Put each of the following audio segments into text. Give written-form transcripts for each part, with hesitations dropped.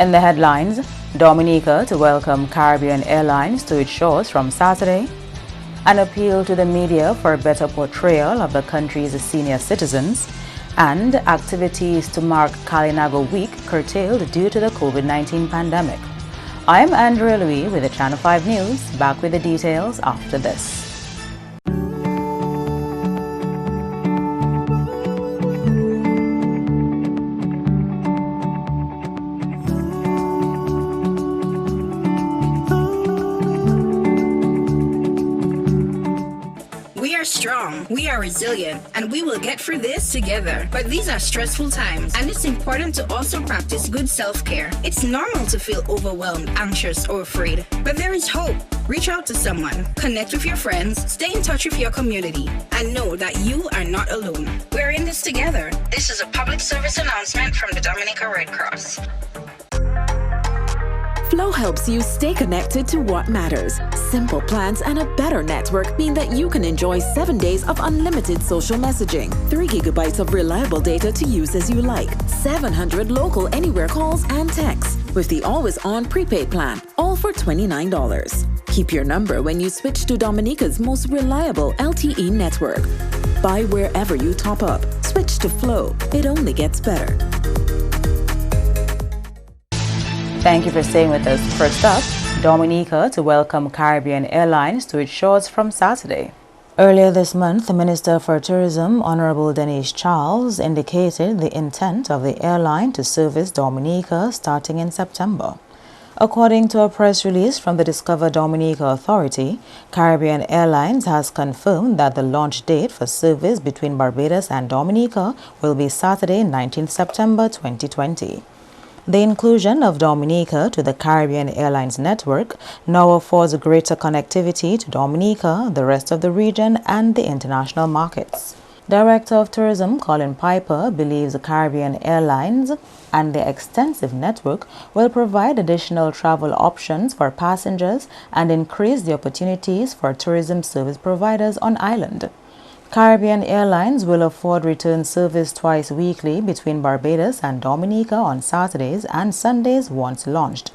In the headlines, Dominica to welcome Caribbean Airlines to its shores from Saturday, an appeal to the media for a better portrayal of the country's senior citizens, and activities to mark Kalinago Week curtailed due to the COVID-19 pandemic. I'm Andrea Louis with the Channel 5 News, back with the details after this. We are strong, we are resilient, and we will get through this together. But these are stressful times, and it's important to also practice good self-care. It's normal to feel overwhelmed, anxious, or afraid, but there is hope. Reach out to someone, connect with your friends, stay in touch with your community, and know that you are not alone. We're in this together. This is a public service announcement from the Dominica Red Cross. Flow helps you stay connected to what matters. Simple plans and a better network mean that you can enjoy 7 days of unlimited social messaging, 3 gigabytes of reliable data to use as you like, 700 local anywhere calls and texts, with the always-on prepaid plan, all for $29. Keep your number when you switch to Dominica's most reliable LTE network. Buy wherever you top up. Switch to Flow. It only gets better. Thank you for staying with us. First up, Dominica to welcome Caribbean Airlines to its shores from Saturday. Earlier this month, the Minister for Tourism, Honorable Denise Charles, indicated the intent of the airline to service Dominica starting in September. According to a press release from the Discover Dominica Authority, Caribbean Airlines has confirmed that the launch date for service between Barbados and Dominica will be Saturday, 19th September 2020. The inclusion of Dominica to the Caribbean Airlines network now affords greater connectivity to Dominica, the rest of the region, and the international markets. Director of Tourism Colin Piper believes the Caribbean Airlines and their extensive network will provide additional travel options for passengers and increase the opportunities for tourism service providers on island. Caribbean Airlines will afford return service twice weekly between Barbados and Dominica on Saturdays and Sundays once launched.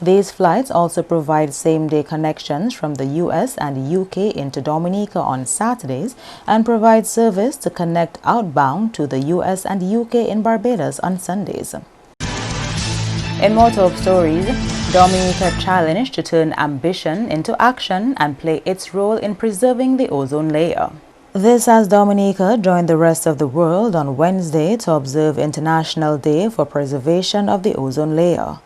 These flights also provide same-day connections from the US and UK into Dominica on Saturdays and provide service to connect outbound to the US and UK in Barbados on Sundays. In more top stories, Dominica challenged to turn ambition into action and play its role in preserving the ozone layer. This as Dominica joined the rest of the world on Wednesday to observe International Day for Preservation of the Ozone Layer.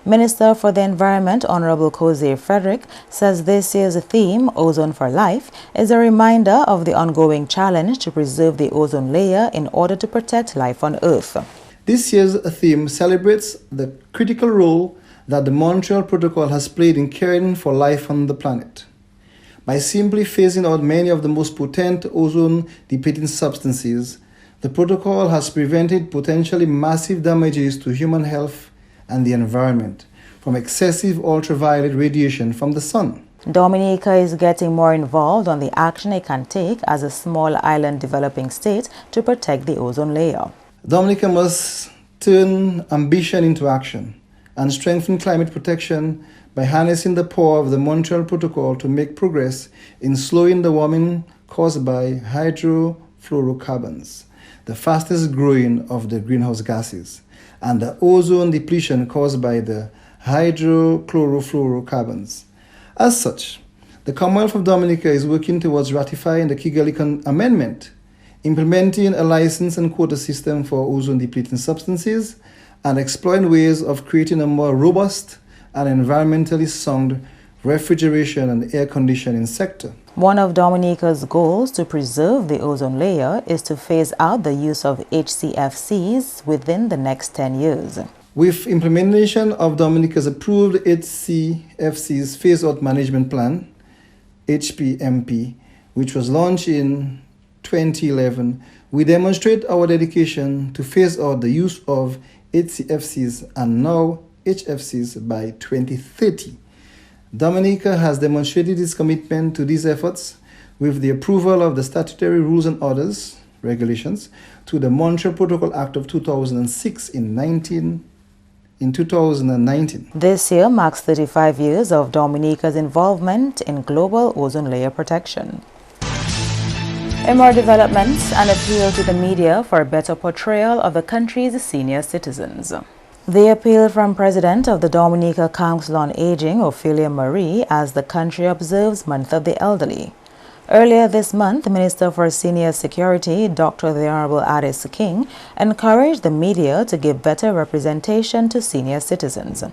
Minister for the Environment, Honorable Kose Frederick, says this year's theme, Ozone for Life, is a reminder of the ongoing challenge to preserve the ozone layer in order to protect life on Earth. This year's theme celebrates the critical role that the Montreal Protocol has played in caring for life on the planet. By simply phasing out many of the most potent ozone-depleting substances, the protocol has prevented potentially massive damages to human health and the environment from excessive ultraviolet radiation from the sun. Dominica is getting more involved on the action it can take as a small island developing state to protect the ozone layer. Dominica must turn ambition into action and strengthen climate protection by harnessing the power of the Montreal Protocol to make progress in slowing the warming caused by hydrofluorocarbons, the fastest growing of the greenhouse gases, and the ozone depletion caused by the hydrochlorofluorocarbons. As such, the Commonwealth of Dominica is working towards ratifying the Kigali Amendment, implementing a license and quota system for ozone-depleting substances, and exploring ways of creating a more robust and environmentally sound refrigeration and air conditioning sector. One of Dominica's goals to preserve the ozone layer is to phase out the use of HCFCs within the next 10 years. With implementation of Dominica's approved HCFCs Phase-Out Management Plan, HPMP, which was launched in 2011, we demonstrate our dedication to phase out the use of HCFCs and now HFCs by 2030. Dominica has demonstrated its commitment to these efforts with the approval of the statutory rules and orders, regulations, to the Montreal Protocol Act of 2006 in in 2019. This year marks 35 years of Dominica's involvement in global ozone layer protection. In more developments, an appeal to the media for a better portrayal of the country's senior citizens. The appeal from President of the Dominica Council on Aging, Ophelia Marie, as the country observes Month of the Elderly. Earlier this month, Minister for Senior Security, Dr. The Honorable Addis King, encouraged the media to give better representation to senior citizens.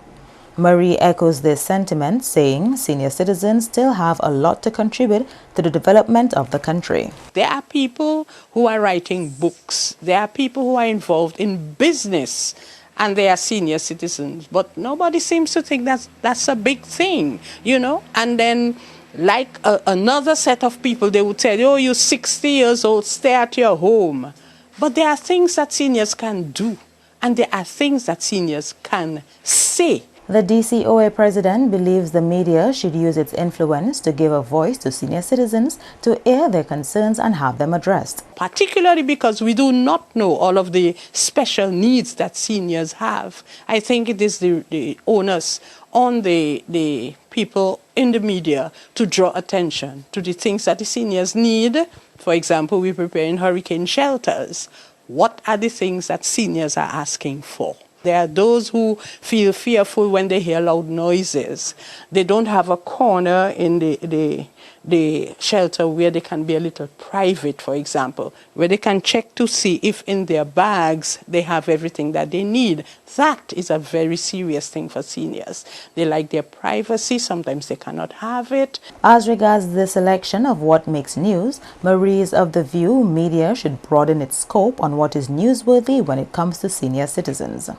Marie echoes this sentiment, saying senior citizens still have a lot to contribute to the development of the country. There are people who are writing books. There are people who are involved in business, and they are senior citizens. But nobody seems to think that's a big thing, you know. And then, like another set of people, they would tell you, oh, you're 60 years old, stay at your home. But there are things that seniors can do, and there are things that seniors can say. The DCOA president believes the media should use its influence to give a voice to senior citizens to air their concerns and have them addressed. Particularly because we do not know all of the special needs that seniors have. I think it is the onus on the people in the media to draw attention to the things that the seniors need. For example, we're preparing hurricane shelters. What are the things that seniors are asking for? There are those who feel fearful when they hear loud noises. They don't have a corner in the shelter where they can be a little private, for example, where they can check to see if in their bags they have everything that they need. That is a very serious thing for seniors. They like their privacy. Sometimes they cannot have it. As regards the selection of what makes news, Marie is of the view media should broaden its scope on what is newsworthy when it comes to senior citizens.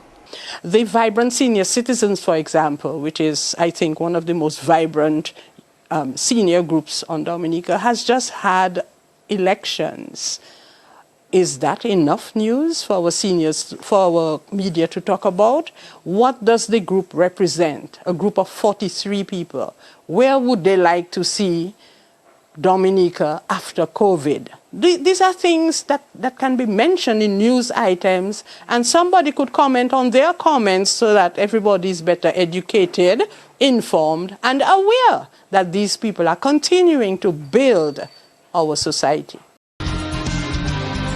The Vibrant Senior Citizens, for example, which is, I think, one of the most vibrant senior groups on Dominica, has just had elections. Is that enough news for our seniors, for our media to talk about? What does the group represent? A group of 43 people. Where would they like to see Dominica after COVID? These are things that can be mentioned in news items, and somebody could comment on their comments so that everybody is better educated, informed, and aware that these people are continuing to build our society.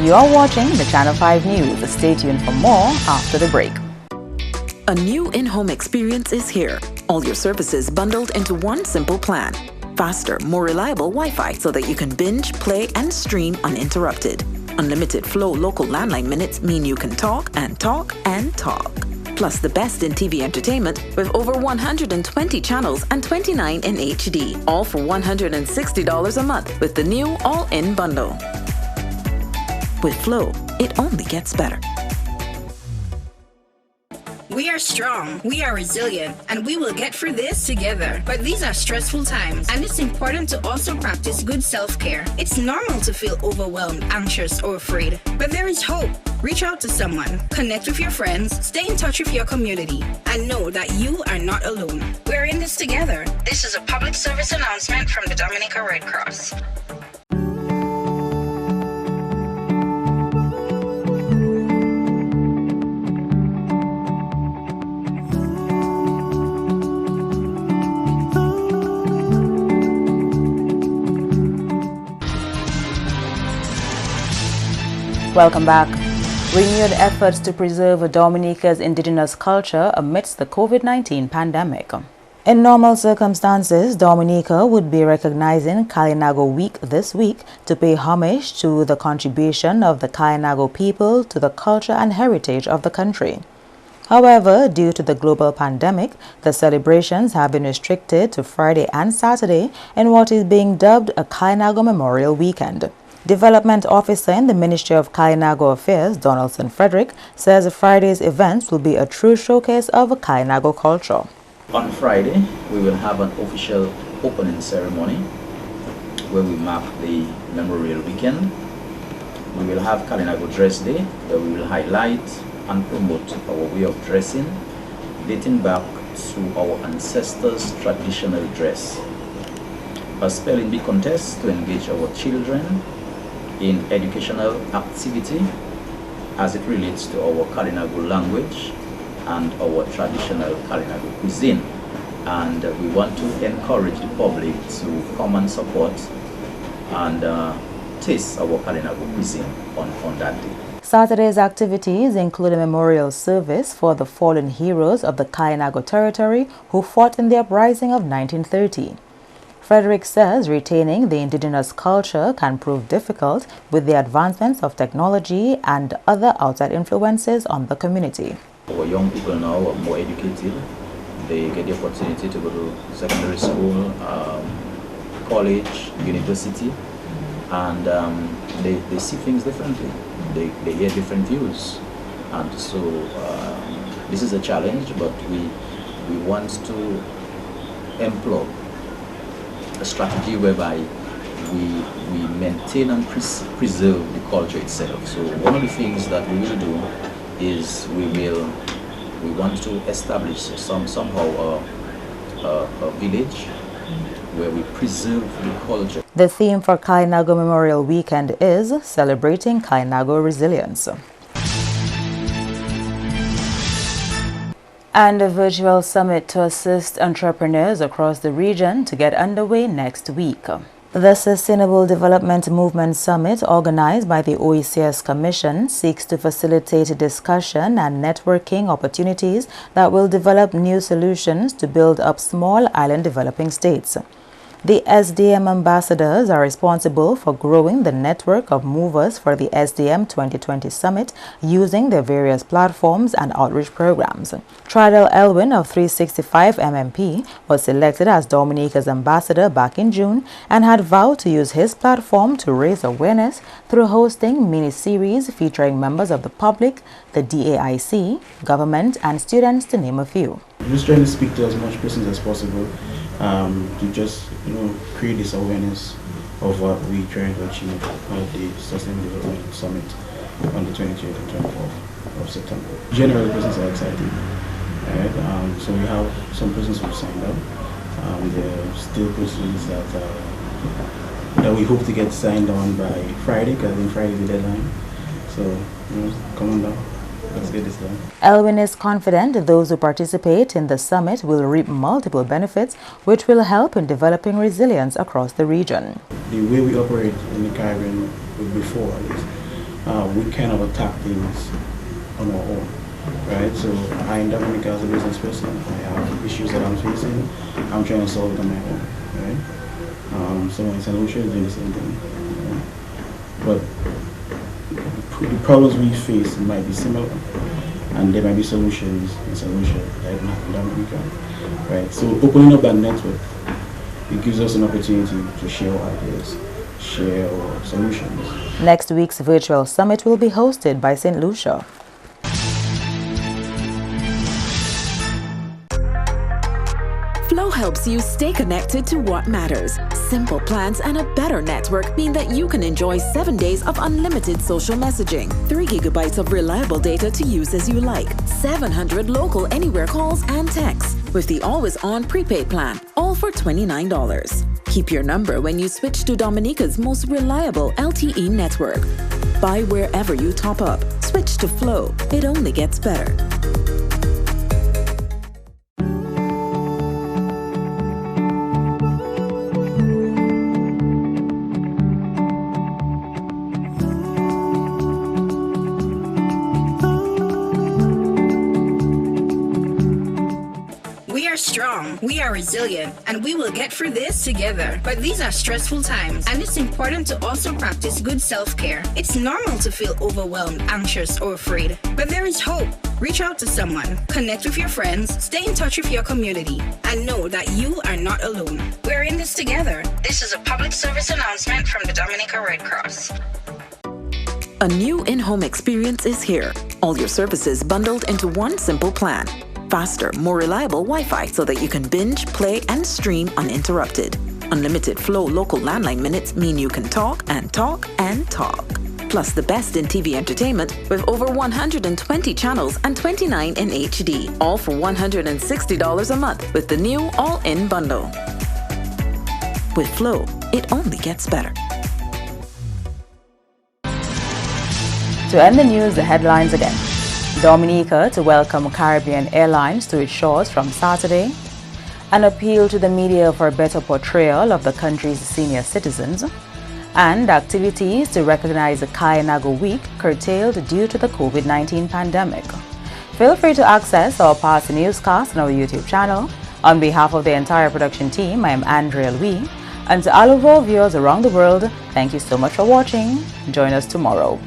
You are watching the Channel 5 News. Stay tuned for more after the break. A new in-home experience is here. All your services bundled into one simple plan. Faster, more reliable Wi-Fi so that you can binge, play, and stream uninterrupted. Unlimited Flow local landline minutes mean you can talk and talk and talk. Plus the best in TV entertainment with over 120 channels and 29 in HD. All for $160 a month with the new all-in bundle. With Flow, it only gets better. We are strong, we are resilient, and we will get through this together. But these are stressful times, and it's important to also practice good self-care. It's normal to feel overwhelmed, anxious, or afraid, but there is hope. Reach out to someone, connect with your friends, stay in touch with your community, and know that you are not alone. We're in this together. This is a public service announcement from the Dominica Red Cross. Welcome back. Renewed efforts to preserve Dominica's indigenous culture amidst the COVID-19 pandemic. In normal circumstances, Dominica would be recognizing Kalinago Week this week to pay homage to the contribution of the Kalinago people to the culture and heritage of the country. However, due to the global pandemic, the celebrations have been restricted to Friday and Saturday in what is being dubbed a Kalinago Memorial Weekend. Development Officer in the Ministry of Kalinago Affairs, Donaldson Frederick, says Friday's events will be a true showcase of Kalinago culture. On Friday, we will have an official opening ceremony where we mark the Memorial Weekend. We will have Kalinago Dress Day, where we will highlight and promote our way of dressing, dating back to our ancestors' traditional dress. A spelling bee contest to engage our children in educational activity as it relates to our Kalinago language and our traditional Kalinago cuisine. And we want to encourage the public to come and support and taste our Kalinago cuisine on that day. Saturday's activities include a memorial service for the fallen heroes of the Kalinago territory who fought in the uprising of 1930. Frederick says retaining the indigenous culture can prove difficult with the advancements of technology and other outside influences on the community. Our young people now are more educated. They get the opportunity to go to secondary school, college, university, and they see things differently. They hear different views. And so this is a challenge, but we want to employ a strategy whereby we maintain and preserve the culture itself. So one of the things that we will do is we want to establish somehow a village where we preserve the culture. The theme for Kalinago Memorial Weekend is Celebrating Kalinago Resilience. And a virtual summit to assist entrepreneurs across the region to get underway next week. The Sustainable Development Movement Summit, organized by the OECS Commission, seeks to facilitate discussion and networking opportunities that will develop new solutions to build up small island developing states. The SDM ambassadors are responsible for growing the network of movers for the SDM 2020 Summit using their various platforms and outreach programs. Tridel Elwin of 365 MMP was selected as Dominica's ambassador back in June and had vowed to use his platform to raise awareness through hosting mini-series featuring members of the public, the DAIC, government, and students, to name a few. Just trying to speak to as much persons as possible to just create this awareness of what we're trying to achieve at the Sustainable Development Summit on the 23rd and 24th of September. Generally, persons are excited, right? So we have some persons who signed up. There are still persons that we hope to get signed on by Friday, because I think Friday is the deadline. So come on down. Let's get this done. Elwin is confident those who participate in the summit will reap multiple benefits, which will help in developing resilience across the region. The way we operate in the Caribbean before is we kind of attack things on our own, right? So I in Dominica as a business person, I have issues that I'm facing. I'm trying to solve it on my own, right? So my solution is doing the same thing, but the problems we face might be similar, and there might be solutions that don't have in Dominica, right? So opening up that network, it gives us an opportunity to share our ideas, share our solutions. Next week's virtual summit will be hosted by St. Lucia. Flow helps you stay connected to what matters. Simple plans and a better network mean that you can enjoy 7 days of unlimited social messaging, 3 gigabytes of reliable data to use as you like, 700 local anywhere calls and texts, with the always-on prepaid plan, all for $29. Keep your number when you switch to Dominica's most reliable LTE network. Buy wherever you top up. Switch to Flow. It only gets better. We are strong, we are resilient, and we will get through this together. But these are stressful times, and it's important to also practice good self-care. It's normal to feel overwhelmed, anxious, or afraid, but there is hope. Reach out to someone, connect with your friends, stay in touch with your community, and know that you are not alone. We're in this together. This is a public service announcement from the Dominica Red Cross. A new in-home experience is here. All your services bundled into one simple plan. Faster, more reliable Wi-Fi so that you can binge, play, and stream uninterrupted. Unlimited Flow local landline minutes mean you can talk and talk and talk. Plus the best in TV entertainment with over 120 channels and 29 in HD, all for $160 a month with the new all-in bundle. With Flow, it only gets better. To end the news, the headlines again. Dominica to welcome Caribbean Airlines to its shores from Saturday, an appeal to the media for a better portrayal of the country's senior citizens, and activities to recognize the Kainago Week curtailed due to the COVID-19 pandemic. Feel free to access our past newscasts on our YouTube channel. On behalf of the entire production team, I am Andrea Louis, and to all of our viewers around the world, thank you so much for watching. Join us tomorrow.